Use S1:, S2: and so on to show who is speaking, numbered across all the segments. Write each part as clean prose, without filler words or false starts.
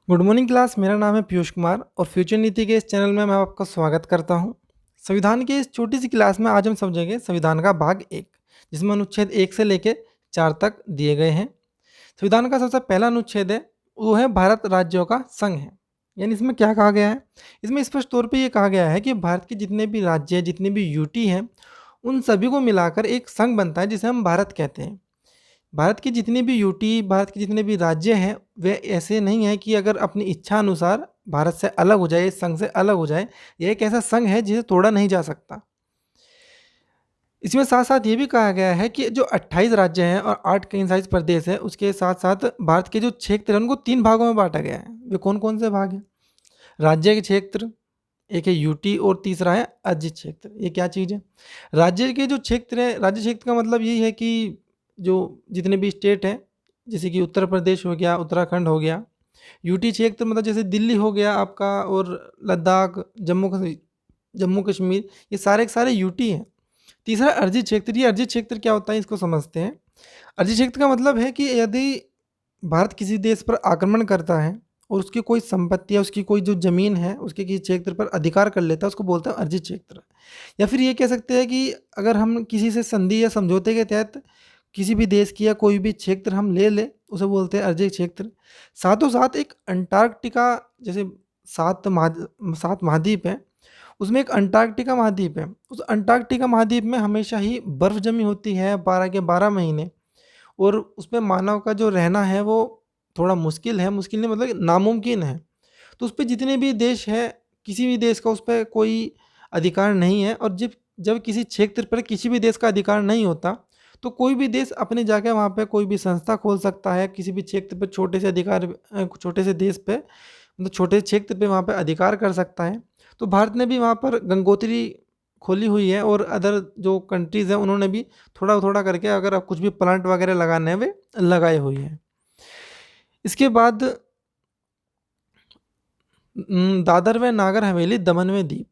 S1: Good morning class. मेरा नाम है पीयूष कुमार और फ्यूचर नीति के इस चैनल में मैं आपका स्वागत करता हूं। संविधान की इस छोटी सी क्लास में आज हम समझेंगे संविधान का भाग एक, जिसमें अनुच्छेद 1 से लेकर 4 तक दिए गए हैं। संविधान का सबसे पहला अनुच्छेद है, वो है भारत राज्यों का संघ है। यानी इसमें क्या कहा गया है, इसमें स्पष्ट तौर पर यह कहा गया है कि भारत के जितने भी राज्य हैं, जितनी भी यूटी हैं, उन सभी को मिलाकर एक संघ बनता है जिसे हम भारत कहते हैं। भारत की जितनी भी यूटी, भारत के जितने भी राज्य हैं, वे ऐसे नहीं हैं कि अगर अपनी इच्छा अनुसार भारत से अलग हो जाए, इस संघ से अलग हो जाए। यह एक ऐसा संघ है जिसे तोड़ा नहीं जा सकता। इसमें साथ-साथ ये भी कहा गया है कि जो 28 राज्य हैं और 8 केंद्रशासित प्रदेश है, उसके साथ-साथ भारत के जो क्षेत्र हैं, उनको 3 भागों में बाँटा गया है। वे कौन-कौन से भाग हैं? राज्य के क्षेत्र, एक है यूटी और तीसरा है राज्य क्षेत्र। ये क्या चीज़ है? राज्य के जो क्षेत्र है, राज्य क्षेत्र का मतलब यही है कि जो जितने भी स्टेट हैं, जैसे कि उत्तर प्रदेश हो गया, उत्तराखंड हो गया। यूटी क्षेत्र मतलब जैसे दिल्ली हो गया आपका, और लद्दाख, जम्मू कश्मीर, ये सारे के सारे यूटी हैं। तीसरा अर्जी क्षेत्र। ये अर्जी क्षेत्र क्या होता है, इसको समझते हैं। अर्जी क्षेत्र का मतलब है कि यदि भारत किसी देश पर आक्रमण करता है और उसकी कोई संपत्ति या उसकी कोई जो ज़मीन है, उसके किसी क्षेत्र पर अधिकार कर लेता है, उसको बोलते हैं अर्जी क्षेत्र। या फिर ये कह सकते हैं कि अगर हम किसी से संधि या समझौते के तहत किसी भी देश की या कोई भी क्षेत्र हम ले लें, उसे बोलते हैं अर्जी क्षेत्र। साथों साथ एक अंटार्कटिका, जैसे 7 महाद्वीप हैं, उसमें एक अंटार्कटिका महाद्वीप है। उस अंटार्कटिका महाद्वीप में हमेशा ही बर्फ़ जमी होती है 12 के 12 महीने, और उसमें मानव का जो रहना है वो थोड़ा मुश्किल है, मुश्किल नहीं मतलब नामुमकिन है। तो उसपे जितने भी देश हैं, किसी भी देश का उस पे कोई अधिकार नहीं है। और जब जब किसी क्षेत्र पर किसी भी देश का अधिकार नहीं होता, तो कोई भी देश अपने जाके वहाँ पे कोई भी संस्था खोल सकता है, किसी भी क्षेत्र पे छोटे से देश पे, मतलब छोटे क्षेत्र पे वहाँ पे अधिकार कर सकता है। तो भारत ने भी वहाँ पर गंगोत्री खोली हुई है, और अदर जो कंट्रीज़ हैं उन्होंने भी थोड़ा-थोड़ा करके अगर आप कुछ भी प्लांट वगैरह लगाने हैं, वे लगाए हुए हैं। इसके बाद दादर व नागर हवेली, दमन व दीव।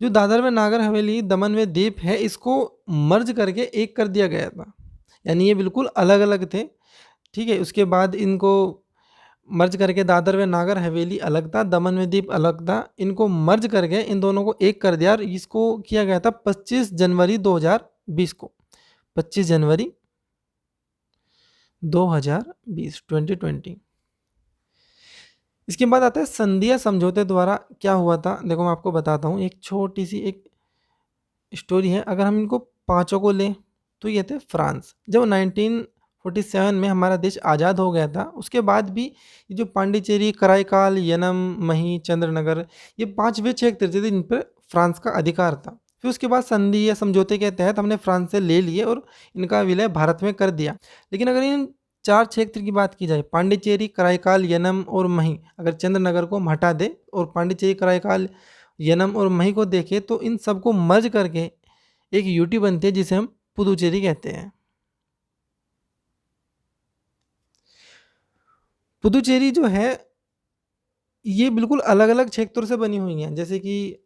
S1: जो दादर व नागर हवेली, दमन व दीव है, इसको मर्ज करके एक कर दिया गया था। यानी ये बिल्कुल अलग-अलग थे, ठीक है? उसके बाद इनको मर्ज करके दादर व नागर हवेली अलग था, दमन व दीव अलग था। इनको मर्ज करके इन दोनों को एक कर दिया, और इसको किया गया था 25 जनवरी 2020 को। 25 जनवरी 2020, 2020। इसके बाद आता है संधि या समझौते द्वारा क्या हुआ था। देखो मैं आपको बताता हूँ, एक छोटी सी एक स्टोरी है। अगर हम इनको पाँचों को लें, तो ये थे फ्रांस। जब 1947 में हमारा देश आज़ाद हो गया था, उसके बाद भी ये जो पांडिचेरी, कराईकाल, यनम, मही, चंद्रनगर, ये 5 वे क्षेत्र थे जिन पर फ्रांस का अधिकार था। फिर उसके बाद संधि या समझौते के तहत हमने फ्रांस से ले लिए और इनका विलय भारत में कर दिया। लेकिन अगर इन 4 क्षेत्र की बात की जाए, पांडिचेरी, कराईकाल, यनम और मही, अगर चंद्रनगर को हम हटा दें और पांडिचेरी, कराईकाल, यनम और मही को देखें, तो इन सबको मर्ज करके एक यूटी बनती है जिसे हम पुदुचेरी कहते हैं। पुदुचेरी जो है, ये बिल्कुल अलग-अलग क्षेत्रों से बनी हुई हैं। जैसे कि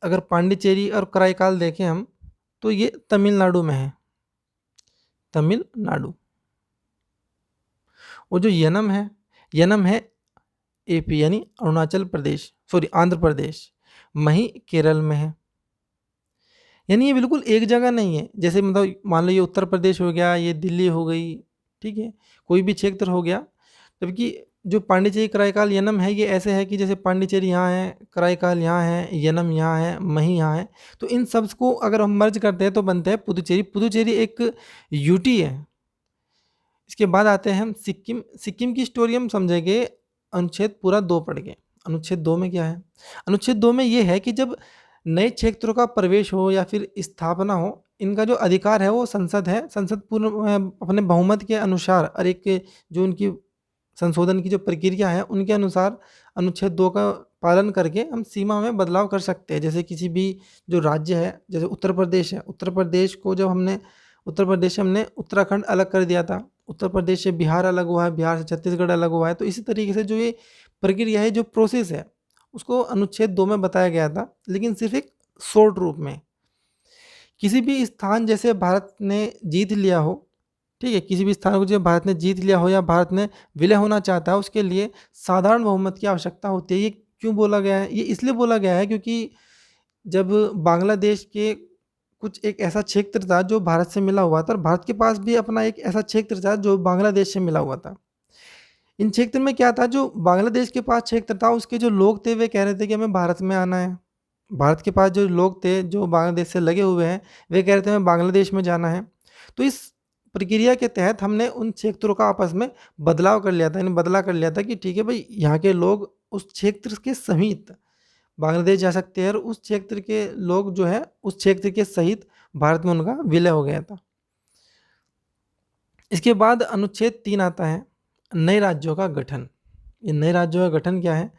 S1: अगर पांडिचेरी और कराईकाल देखें हम, तो ये तमिलनाडु में है, तमिलनाडु। और जो यनम है एपी यानी अरुणाचल प्रदेश, सॉरी आंध्र प्रदेश। मही केरल में है। यानी ये बिल्कुल एक जगह नहीं है। जैसे मतलब मान लो ये उत्तर प्रदेश हो गया, ये दिल्ली हो गई, ठीक है? कोई भी क्षेत्र हो गया। जबकि जो पांडिचेरी, कराईकाल, यनम है, ये ऐसे है कि जैसे पांडिचेरी यहाँ है, कराईकाल यहाँ है, यनम यहाँ है, मही यहाँ है। तो इन सब को अगर हम मर्ज करते हैं तो बनता है पुदुचेरी। पुदुचेरी एक यूटी है। इसके बाद आते हैं हम सिक्किम। सिक्किम की स्टोरी हम समझेंगे अनुच्छेद पूरा 2 पढ़ के। अनुच्छेद 2 में क्या है? अनुच्छेद 2 में ये है कि जब नए क्षेत्रों का प्रवेश हो या फिर स्थापना हो, इनका जो अधिकार है वो संसद है। संसद पूर्ण अपने बहुमत के अनुसार और एक जो उनकी संशोधन की जो प्रक्रिया है, उनके अनुसार अनुच्छेद 2 का पालन करके हम सीमा में बदलाव कर सकते हैं। जैसे किसी भी जो राज्य है, जैसे उत्तर प्रदेश है, उत्तर प्रदेश को जब हमने उत्तर प्रदेश से हमने उत्तराखंड अलग कर दिया था, उत्तर प्रदेश से बिहार अलग हुआ है, बिहार से छत्तीसगढ़ अलग हुआ है। तो इसी तरीके से जो ये प्रक्रिया है, जो प्रोसेस है, उसको अनुच्छेद 2 में बताया गया था, लेकिन सिर्फ एक शॉर्ट रूप में। किसी भी स्थान जैसे भारत ने जीत लिया हो, ठीक है, किसी भी स्थान को जब भारत ने जीत लिया हो या भारत ने विलय होना चाहता है, उसके लिए साधारण बहुमत की आवश्यकता होती है। ये क्यों बोला गया है? ये इसलिए बोला गया है क्योंकि जब बांग्लादेश के कुछ एक ऐसा क्षेत्र था जो भारत से मिला हुआ था, और भारत के पास भी अपना एक ऐसा क्षेत्र था जो बांग्लादेश से मिला हुआ था। इन क्षेत्र में क्या था, जो बांग्लादेश के पास क्षेत्र था, उसके जो लोग थे वे कह रहे थे कि हमें भारत में आना है। भारत के पास जो लोग थे जो बांग्लादेश से लगे हुए हैं, वे कह रहे थे हमें बांग्लादेश में जाना है। तो इस प्रक्रिया के तहत हमने उन क्षेत्रों का आपस में बदलाव कर लिया था, यानी बदला कर लिया था कि ठीक है भाई, यहाँ के लोग उस क्षेत्र के सहित बांग्लादेश जा सकते हैं, और उस क्षेत्र के लोग जो है उस क्षेत्र के सहित भारत में उनका विलय हो गया था। इसके बाद अनुच्छेद 3 आता है, नए राज्यों का गठन। ये नए राज्यों का गठन क्या है,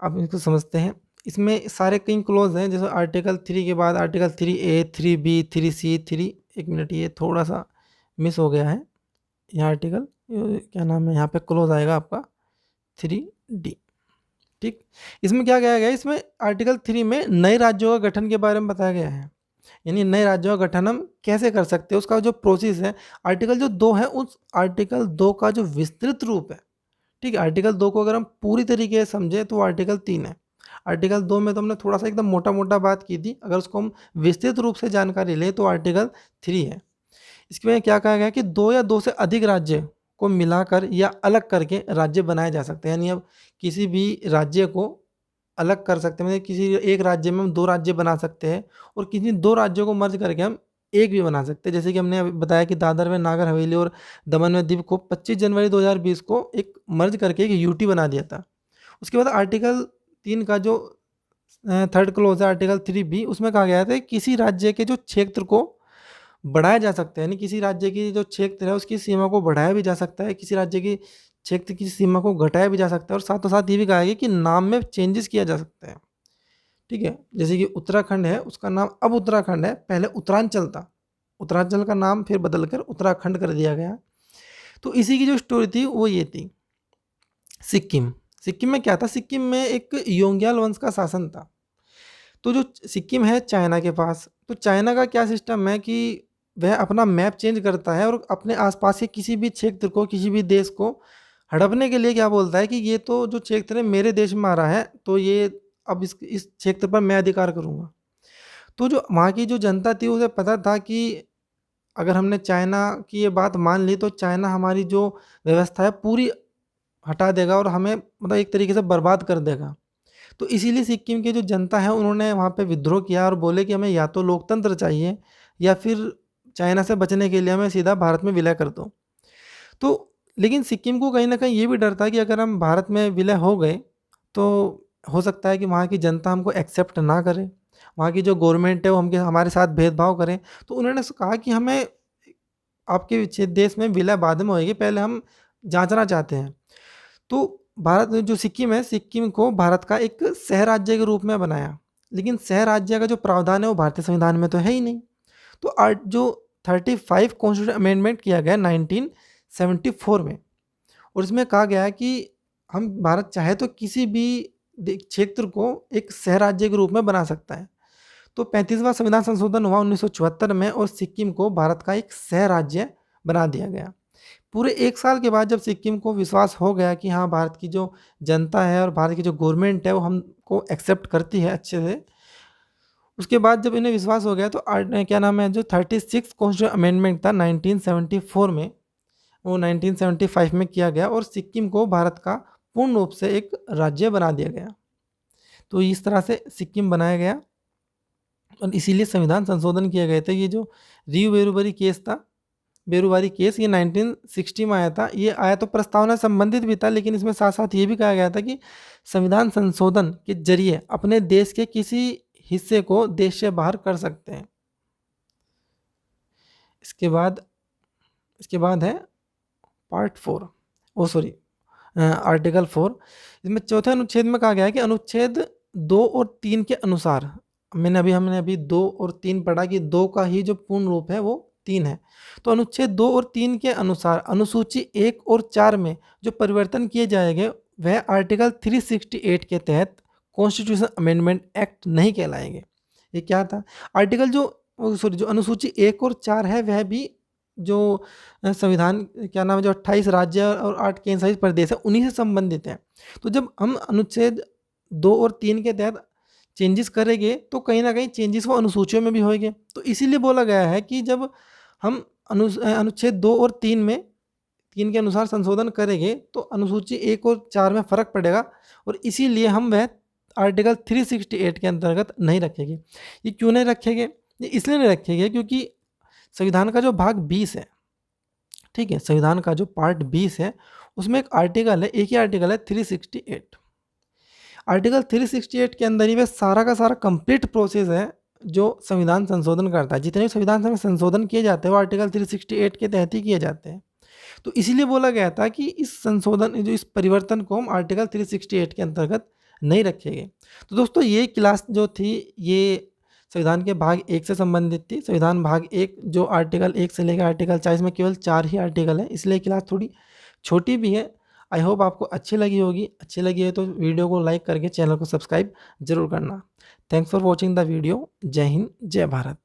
S1: आप इसको समझते हैं। इसमें सारे कई क्लोज हैं, जैसे आर्टिकल 3 के बाद आर्टिकल 3A, 3B, 3C, 3, एक मिनट ये थोड़ा सा मिस हो गया है, यहाँ आर्टिकल क्या नाम है, यहाँ पे क्लोज आएगा आपका 3D। ठीक, इसमें क्या कहा गया है, इसमें आर्टिकल 3 में नए राज्यों का गठन के बारे में बताया गया है, यानी नए राज्यों का गठन हम कैसे कर सकते हैं, उसका जो प्रोसेस है। आर्टिकल जो 2 है, उस आर्टिकल 2 का जो विस्तृत रूप है, ठीक है, आर्टिकल 2 को अगर हम पूरी तरीके से समझे तो आर्टिकल 3 है। आर्टिकल 2 में तो हमने थोड़ा सा एकदम मोटा मोटा बात की थी, अगर उसको हम विस्तृत रूप से जानकारी लें तो आर्टिकल 3 है। इसमें क्या कहा गया कि 2 या 2 से अधिक राज्य को मिलाकर या अलग करके राज्य बनाए जा सकते हैं, यानी अब किसी भी राज्य को अलग कर सकते हैं, मतलब किसी एक राज्य में हम 2 राज्य बना सकते हैं, और किसी 2 राज्यों को मर्ज करके हम एक भी बना सकते हैं। जैसे कि हमने अभी बताया कि दादर में नागर हवेली और दमन में दीव को 25 जनवरी 2020 को एक मर्ज करके एक यूटी बना दिया था। उसके बाद आर्टिकल 3 का जो थर्ड क्लोज है, आर्टिकल 3B, उसमें कहा गया था कि किसी राज्य के जो क्षेत्र को बढ़ाया जा सकता है, यानी किसी राज्य की जो क्षेत्र है उसकी सीमा को बढ़ाया भी जा सकता है, किसी राज्य की क्षेत्र की सीमा को घटाया भी जा सकता है, और साथों साथ ये भी कहा गया कि नाम में चेंजेस किया जा सकता है। ठीक है, जैसे कि उत्तराखंड है, उसका नाम अब उत्तराखंड है, पहले उत्तरांचल था, उत्तरांचल का नाम फिर बदलकर उत्तराखंड कर दिया गया। तो इसी की जो स्टोरी थी वो ये थी। सिक्किम, सिक्किम में क्या था, सिक्किम में एक योंग्याल वंश का शासन था। तो जो सिक्किम है चाइना के पास, तो चाइना का क्या सिस्टम है कि वह अपना मैप चेंज करता है और अपने आसपास के किसी भी क्षेत्र को, किसी भी देश को हड़पने के लिए क्या बोलता है कि ये तो जो क्षेत्र है मेरे देश में आ रहा है, तो ये अब इस क्षेत्र पर मैं अधिकार करूँगा। तो जो वहाँ की जो जनता थी उसे पता था कि अगर हमने चाइना की ये बात मान ली तो चाइना हमारी जो व्यवस्था है पूरी हटा देगा और हमें मतलब एक तरीके से बर्बाद कर देगा। तो इसीलिए सिक्किम की जो जनता है उन्होंने वहाँ पे विद्रोह किया और बोले कि हमें या तो लोकतंत्र चाहिए या फिर चाइना से बचने के लिए हमें सीधा भारत में विलय कर दो। तो लेकिन सिक्किम को कहीं न कहीं ये भी डर था कि अगर हम भारत में विलय हो गए, तो हो सकता है कि वहाँ की जनता हमको एक्सेप्ट ना करे। वहाँ की जो गवर्नमेंट है वो हमके हमारे साथ भेदभाव करे। तो उन्होंने कहा कि हमें आपके देश में विलय बाद में होएगी, पहले हम जाँचना चाहते हैं। तो भारत जो सिक्किम है, सिक्किम को भारत का एक सह राज्य के रूप में बनाया। लेकिन सह राज्य का जो प्रावधान है वो भारतीय संविधान में तो है ही नहीं। तो जो 35 कॉन्स्टिट्यूशन अमेंडमेंट किया गया 1974 में, और इसमें कहा गया है कि हम भारत चाहे तो किसी भी क्षेत्र को एक सह राज्य के रूप में बना सकता है। तो 35वां संविधान संशोधन हुआ 1974 में, और सिक्किम को भारत का एक सह राज्य बना दिया गया। पूरे 1 साल के बाद जब सिक्किम को विश्वास हो गया कि हाँ, भारत की जो जनता है और भारत की जो गवर्नमेंट है वो हमको एक्सेप्ट करती है अच्छे से, उसके बाद जब इन्हें विश्वास हो गया तो क्या नाम है, जो 36 कॉन्स्टिट्यूशन अमेंडमेंट था 1974 में, वो 1975 में किया गया और सिक्किम को भारत का पूर्ण रूप से एक राज्य बना दिया गया। तो इस तरह से सिक्किम बनाया गया और इसीलिए संविधान संशोधन किए गए थे। ये जो रिव बेरुबरी केस था, बेरुबारी केस, ये 1960 में आया था। ये आया तो प्रस्तावना संबंधित भी था, लेकिन इसमें साथ साथ ये भी कहा गया था कि संविधान संशोधन के जरिए अपने देश के किसी हिस्से को देश से बाहर कर सकते हैं। इसके बाद है पार्ट 4, आर्टिकल 4। इसमें चौथे अनुच्छेद में कहा गया है कि अनुच्छेद 2 और 3 के अनुसार, हमने अभी 2 और 3 पढ़ा कि 2 का ही जो पूर्ण रूप है वो 3 है। तो अनुच्छेद 2 और 3 के अनुसार अनुसूची 1 और 4 में जो परिवर्तन किए जाएंगे वह आर्टिकल 368 के तहत कॉन्स्टिट्यूशन अमेंडमेंट एक्ट नहीं कहलाएंगे। ये क्या था? आर्टिकल जो अनुसूची 1 और 4 है वह भी जो संविधान क्या नाम है, जो 28 राज्य और 8 केंद्र शासित प्रदेश है, उन्हीं से संबंधित है। तो जब हम अनुच्छेद 2 और 3 के तहत चेंजेस करेंगे तो कहीं न कहीं चेंजेस वो अनुसूचियों में भी होएँगे। तो इसीलिए बोला गया है कि जब हम अनुच्छेद 2 और 3 में 3 के अनुसार संशोधन करेंगे तो अनुसूची 1 और 4 में फ़र्क पड़ेगा, और इसीलिए हम वह आर्टिकल 368 के अंतर्गत नहीं रखेंगे। ये क्यों नहीं रखेंगे? ये इसलिए नहीं रखेंगे क्योंकि संविधान का जो भाग 20 है, ठीक है? संविधान का जो पार्ट 20 है, उसमें एक आर्टिकल है, एक ही आर्टिकल है 368। आर्टिकल 368 के अंदर ही वह सारा का सारा कंप्लीट प्रोसेस है जो संविधान संशोधन करता है। जितने भी संविधान में संशोधन किए जाते हैं वो आर्टिकल 368 के तहत ही किए जाते हैं। तो इसीलिए बोला गया था कि इस संशोधन जो इस परिवर्तन को हम आर्टिकल 368 के अंतर्गत नहीं रखेंगे। तो दोस्तों ये क्लास जो थी ये संविधान के भाग 1 से संबंधित थी। संविधान भाग 1 जो आर्टिकल 1 से लेकर आर्टिकल 40 में केवल 4 ही आर्टिकल है, इसलिए क्लास थोड़ी छोटी भी है। आई होप आपको अच्छी लगी होगी। अच्छी लगी है तो वीडियो को लाइक करके चैनल को सब्सक्राइब ज़रूर करना। Thanks for watching the video. जय हिंद, जय भारत।